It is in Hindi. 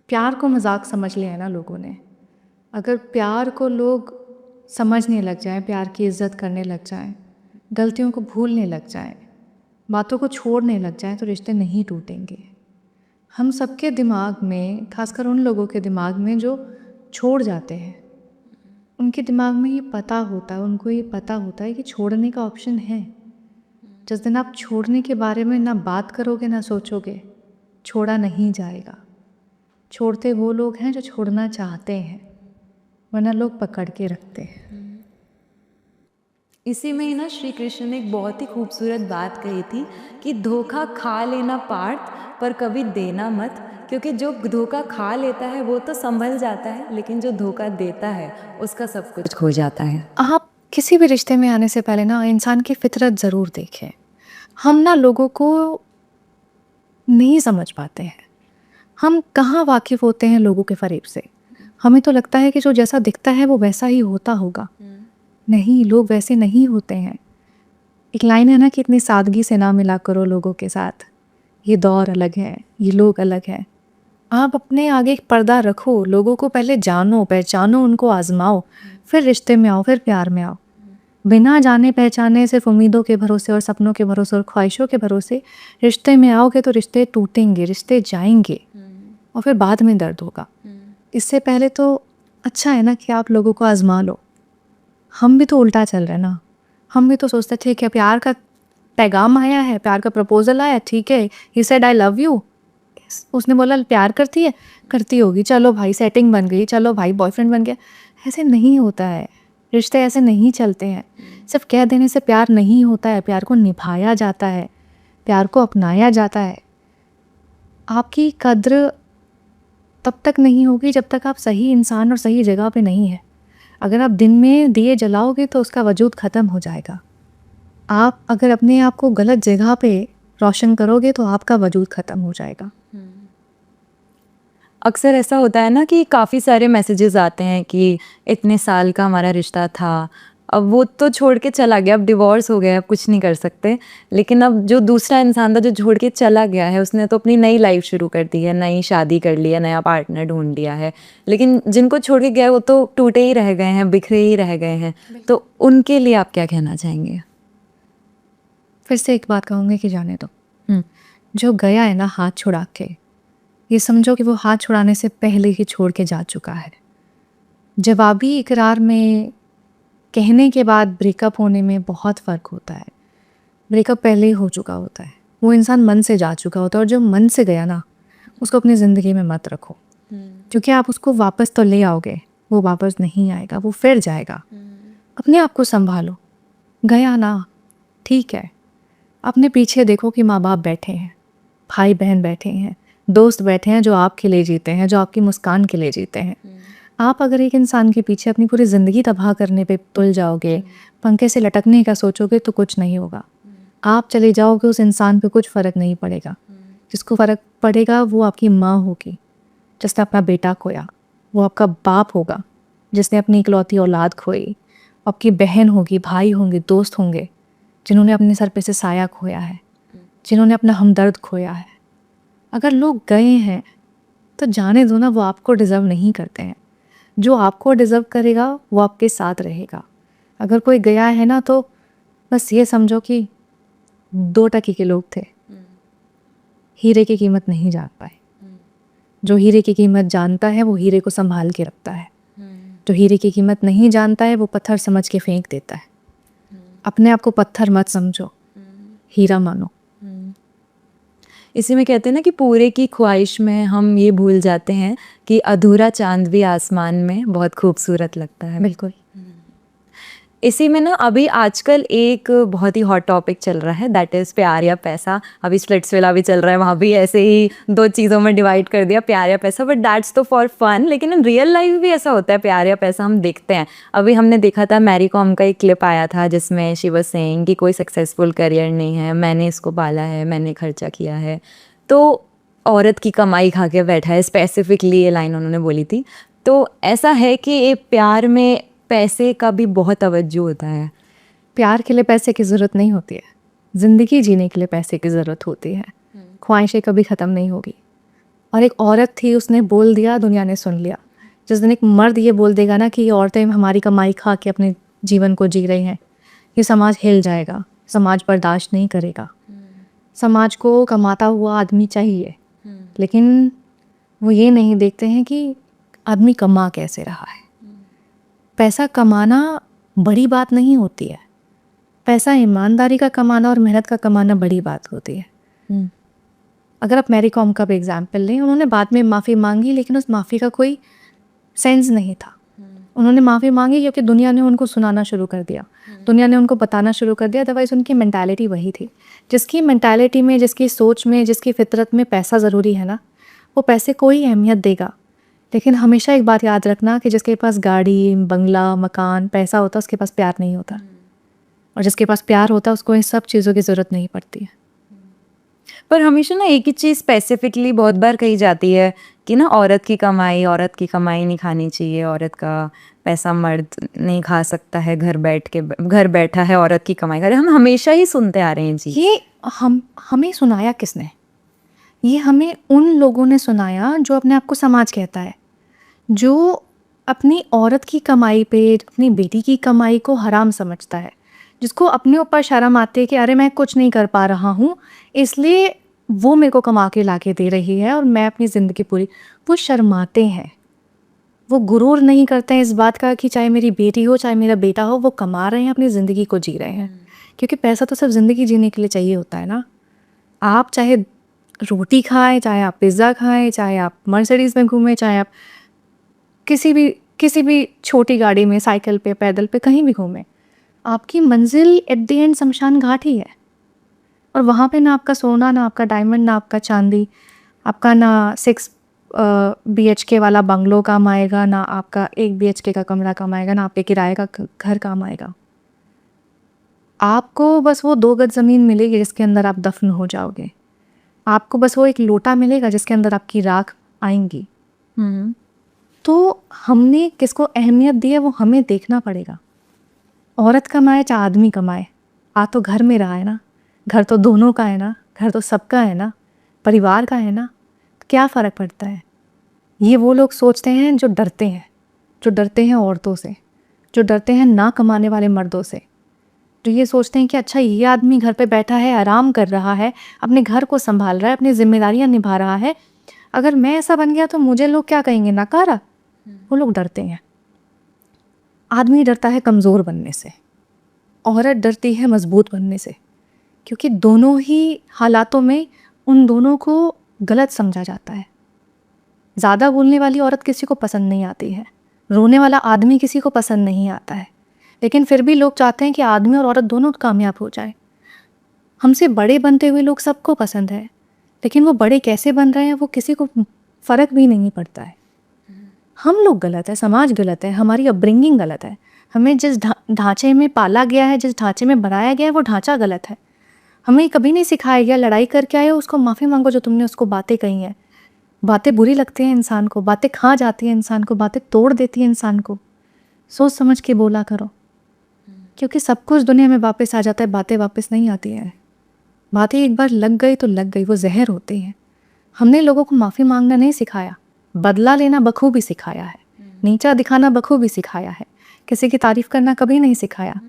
प्यार को मजाक समझ लिया है ना लोगों ने। अगर प्यार को लोग समझने लग जाएं, प्यार की इज्जत करने लग जाएं, गलतियों को भूलने लग जाएं, बातों को छोड़ने लग जाएं, तो रिश्ते नहीं टूटेंगे। हम सबके दिमाग में, खासकर उन लोगों के दिमाग में जो छोड़ जाते हैं, उनके दिमाग में ये पता होता है, उनको ये पता होता है कि छोड़ने का ऑप्शन है। जिस दिन आप छोड़ने के बारे में ना बात करोगे ना सोचोगे, छोड़ा नहीं जाएगा। छोड़ते वो लोग हैं जो छोड़ना चाहते हैं, वरना लोग पकड़ के रखते हैं। इसी में ही ना श्री कृष्ण ने एक बहुत ही खूबसूरत बात कही थी कि धोखा खा लेना पार्थ, पर कभी देना मत, क्योंकि जो धोखा खा लेता है वो तो संभल जाता है, लेकिन जो धोखा देता है उसका सब कुछ खो जाता है। आप किसी भी रिश्ते में आने से पहले ना इंसान की फितरत ज़रूर देखें। हम ना लोगों को नहीं समझ पाते हैं। हम कहाँ वाकिफ़ होते हैं लोगों के फ़रेब से। हमें तो लगता है कि जो जैसा दिखता है वो वैसा ही होता होगा। नहीं, लोग वैसे नहीं होते हैं। एक लाइन है ना कि इतनी सादगी से ना मिला करो लोगों के साथ, ये दौर अलग है, ये लोग अलग हैं। आप अपने आगे एक पर्दा रखो, लोगों को पहले जानो, पहचानो, उनको आजमाओ, फिर रिश्ते में आओ, फिर प्यार में आओ। बिना जाने पहचाने सिर्फ उम्मीदों के भरोसे और सपनों के भरोसे और ख्वाहिशों के भरोसे रिश्ते में आओगे तो रिश्ते टूटेंगे, रिश्ते जाएंगे और फिर बाद में दर्द होगा। इससे पहले तो अच्छा है ना कि आप लोगों को आजमा लो। हम भी तो उल्टा चल रहे हैं ना। हम भी तो सोचते थे कि प्यार का पैगाम आया है, प्यार का प्रपोजल आया, ठीक है, he said I love you, उसने बोला प्यार करती है, करती होगी, चलो भाई सेटिंग बन गई, चलो भाई बॉयफ्रेंड बन गया। ऐसे नहीं होता है, रिश्ते ऐसे नहीं चलते हैं। सिर्फ कह देने से प्यार नहीं होता है, प्यार को निभाया जाता है, प्यार को अपनाया जाता है। आपकी कद्र तब तक नहीं होगी जब तक आप सही इंसान और सही जगह पे नहीं है। अगर आप दिन में दिए जलाओगे तो उसका वजूद ख़त्म हो जाएगा। आप अगर अपने आप को गलत जगह पे रोशन करोगे तो आपका वजूद ख़त्म हो जाएगा। अक्सर ऐसा होता है ना कि काफ़ी सारे मैसेजेस आते हैं कि इतने साल का हमारा रिश्ता था, अब वो तो छोड़ के चला गया, अब डिवोर्स हो गया, अब कुछ नहीं कर सकते। लेकिन अब जो दूसरा इंसान था जो छोड़ के चला गया है, उसने तो अपनी नई लाइफ शुरू कर दी है, नई शादी कर ली है, नया पार्टनर ढूंढ लिया है। लेकिन जिनको छोड़ के गया वो तो टूटे ही रह गए हैं, बिखरे ही रह गए हैं। तो उनके लिए आप क्या कहना चाहेंगे? फिर से एक बात कहूँगी कि जाने दो। जो गया है ना हाथ छुड़ा के, ये समझो कि वो हाथ छुड़ाने से पहले ही छोड़ के जा चुका है। जवाबी इकरार में कहने के बाद ब्रेकअप होने में बहुत फ़र्क होता है। ब्रेकअप पहले ही हो चुका होता है, वो इंसान मन से जा चुका होता है। और जो मन से गया ना, उसको अपनी ज़िंदगी में मत रखो, क्योंकि आप उसको वापस तो ले आओगे, वो वापस नहीं आएगा, वो फिर जाएगा। अपने आप को संभालो। गया ना, ठीक है, अपने पीछे देखो कि माँ बाप बैठे हैं, भाई बहन बैठे हैं, दोस्त बैठे हैं जो आपके लिए जीते हैं, जो आपकी मुस्कान के लिए जीते हैं। आप अगर एक इंसान के पीछे अपनी पूरी ज़िंदगी तबाह करने पे तुल जाओगे, पंखे से लटकने का सोचोगे, तो कुछ नहीं होगा। आप चले जाओगे, उस इंसान पे कुछ फ़र्क नहीं पड़ेगा। जिसको फ़र्क पड़ेगा वो आपकी माँ होगी जिसने अपना बेटा खोया, वो आपका बाप होगा जिसने अपनी इकलौती औलाद खोई, आपकी बहन होगी, भाई होंगे, दोस्त होंगे जिन्होंने अपने सर पे से साया खोया है, जिन्होंने अपना हमदर्द खोया है। अगर लोग गए हैं तो जाने दो ना, वो आपको डिज़र्व नहीं करते हैं। जो आपको डिज़र्व करेगा वो आपके साथ रहेगा। अगर कोई गया है ना, तो बस ये समझो कि 2 टके के लोग थे, हीरे की कीमत नहीं जान पाए। जो हीरे की कीमत जानता है वो हीरे को संभाल के रखता है। जो हीरे की कीमत नहीं जानता है वो पत्थर समझ के फेंक देता है। अपने आप को पत्थर मत समझो, हीरा मानो। इसी में कहते हैं ना कि पूरे की ख्वाहिश में हम ये भूल जाते हैं कि अधूरा चांद भी आसमान में बहुत खूबसूरत लगता है। बिल्कुल। इसी में ना अभी आजकल एक बहुत ही हॉट टॉपिक चल रहा है, दैट इज़ प्यार या पैसा। अभी स्प्लिट्सविला भी चल रहा है, वहाँ भी ऐसे ही 2 चीज़ों में डिवाइड कर दिया, प्यार या पैसा। बट दैट्स तो फॉर फन, लेकिन इन रियल लाइफ भी ऐसा होता है, प्यार या पैसा हम देखते हैं। अभी हमने देखा था मैरी कॉम का एक क्लिप आया था जिसमें शी वाज सेइंग कि कोई सक्सेसफुल करियर नहीं है, मैंने इसको पाला है, मैंने खर्चा किया है, तो औरत की कमाई खा के बैठा है, स्पेसिफिकली ये लाइन उन्होंने बोली थी। तो ऐसा है कि ये प्यार में पैसे का भी बहुत तवज्जो होता है। प्यार के लिए पैसे की ज़रूरत नहीं होती है, ज़िंदगी जीने के लिए पैसे की ज़रूरत होती है। ख्वाहिशें कभी ख़त्म नहीं होगी। और एक औरत थी, उसने बोल दिया, दुनिया ने सुन लिया। जिस दिन एक मर्द ये बोल देगा ना कि ये औरतें हमारी कमाई खा के अपने जीवन को जी रही हैं, ये समाज हिल जाएगा, समाज बर्दाश्त नहीं करेगा। समाज को कमाता हुआ आदमी चाहिए, लेकिन वो ये नहीं देखते हैं कि आदमी कमा कैसे रहा है। पैसा कमाना बड़ी बात नहीं होती है, पैसा ईमानदारी का कमाना और मेहनत का कमाना बड़ी बात होती है। अगर आप मैरी कॉम का भी एग्जाम्पल लें, उन्होंने बाद में माफ़ी मांगी, लेकिन उस माफ़ी का कोई सेंस नहीं था। उन्होंने माफ़ी मांगी क्योंकि दुनिया ने उनको सुनाना शुरू कर दिया, दुनिया ने उनको बताना शुरू कर दिया। अदरवाइज़ उनकी मेंटालिटी वही थी। जिसकी मेंटालिटी में, जिसकी सोच में, जिसकी फितरत में पैसा ज़रूरी है ना, वो पैसे को ही अहमियत देगा। लेकिन हमेशा एक बात याद रखना कि जिसके पास गाड़ी, बंगला, मकान, पैसा होता है, उसके पास प्यार नहीं होता। और जिसके पास प्यार होता है, उसको इन सब चीज़ों की ज़रूरत नहीं पड़ती है। पर हमेशा ना एक ही चीज़ स्पेसिफिकली बहुत बार कही जाती है कि ना औरत की कमाई नहीं खानी चाहिए, औरत का पैसा मर्द नहीं खा सकता है, घर बैठा है औरत की कमाई करे। हम हमेशा ही सुनते आ रहे हैं जी। ये हमें सुनाया किसने? ये हमें उन लोगों ने सुनाया जो अपने आप को समाज कहता है, जो अपनी औरत की कमाई पे, अपनी बेटी की कमाई को हराम समझता है, जिसको अपने ऊपर शर्म आती है कि अरे मैं कुछ नहीं कर पा रहा हूँ, इसलिए वो मेरे को कमा के ला के दे रही है और मैं अपनी ज़िंदगी पूरी। वो शर्माते हैं, वो गुरूर नहीं करते हैं इस बात का कि चाहे मेरी बेटी हो, चाहे मेरा बेटा हो, वो कमा रहे हैं, अपनी ज़िंदगी को जी रहे हैं। क्योंकि पैसा तो सिर्फ ज़िंदगी जीने के लिए चाहिए होता है ना। आप चाहे रोटी खाएं, चाहे आप पिज़्ज़ा खाएं, चाहे आप मर्सिडीज़ में घूमें, चाहे आप किसी भी छोटी गाड़ी में, साइकिल पे, पैदल पे, कहीं भी घूमें, आपकी मंजिल एट द एंड शमशान घाट ही है। और वहाँ पे ना आपका सोना, ना आपका डायमंड, ना आपका चांदी, आपका ना 6 BHK वाला बंगलो काम आएगा, ना आपका 1 BHK का कमरा काम आएगा, ना आपके किराए का घर काम आएगा। आपको बस वो 2 गज ज़मीन मिलेगी जिसके अंदर आप दफन हो जाओगे। आपको बस वो एक लोटा मिलेगा जिसके अंदर आपकी राख आएंगी। तो हमने किसको अहमियत दी है वो हमें देखना पड़ेगा। औरत कमाए चाहे आदमी कमाए, आ तो घर में रहा है ना, घर तो दोनों का है ना, घर तो सबका है ना, परिवार का है ना, क्या फ़र्क पड़ता है? ये वो लोग सोचते हैं जो डरते हैं औरतों से, जो डरते हैं ना कमाने वाले मर्दों से, जो ये सोचते हैं कि अच्छा ये आदमी घर पे बैठा है, आराम कर रहा है, अपने घर को संभाल रहा है, अपनी जिम्मेदारियां निभा रहा है, अगर मैं ऐसा बन गया तो मुझे लोग क्या कहेंगे, नकारा। वो लोग डरते हैं। आदमी डरता है कमज़ोर बनने से, औरत डरती है मजबूत बनने से, क्योंकि दोनों ही हालातों में उन दोनों को गलत समझा जाता है। ज़्यादा बोलने वाली औरत किसी को पसंद नहीं आती है, रोने वाला आदमी किसी को पसंद नहीं आता है, लेकिन फिर भी लोग चाहते हैं कि आदमी और औरत दोनों कामयाब हो जाए। हमसे बड़े बनते हुए लोग सबको पसंद है, लेकिन वो बड़े कैसे बन रहे हैं वो किसी को फ़र्क भी नहीं पड़ता है। हम लोग गलत है, समाज गलत है, हमारी अपब्रिंगिंग गलत है, हमें जिस ढांचे में पाला गया है, जिस ढांचे में बनाया गया है, वो ढांचा गलत है। हमें कभी नहीं सिखाया गया लड़ाई करके आए उसको माफ़ी मांगो जो तुमने उसको बातें कही हैं। बातें बुरी लगती हैं इंसान को, बातें खा जाती हैं इंसान को, बातें तोड़ देती हैं इंसान को। सोच समझ के बोला करो, क्योंकि सब कुछ दुनिया में वापस आ जाता है, बातें वापस नहीं आती हैं। बातें एक बार लग गई तो लग गई, वो जहर होती हैं। हमने लोगों को माफ़ी मांगना नहीं सिखाया, बदला लेना बखूबी सिखाया है, नीचा दिखाना बखूबी सिखाया है, किसी की तारीफ़ करना कभी नहीं सिखाया।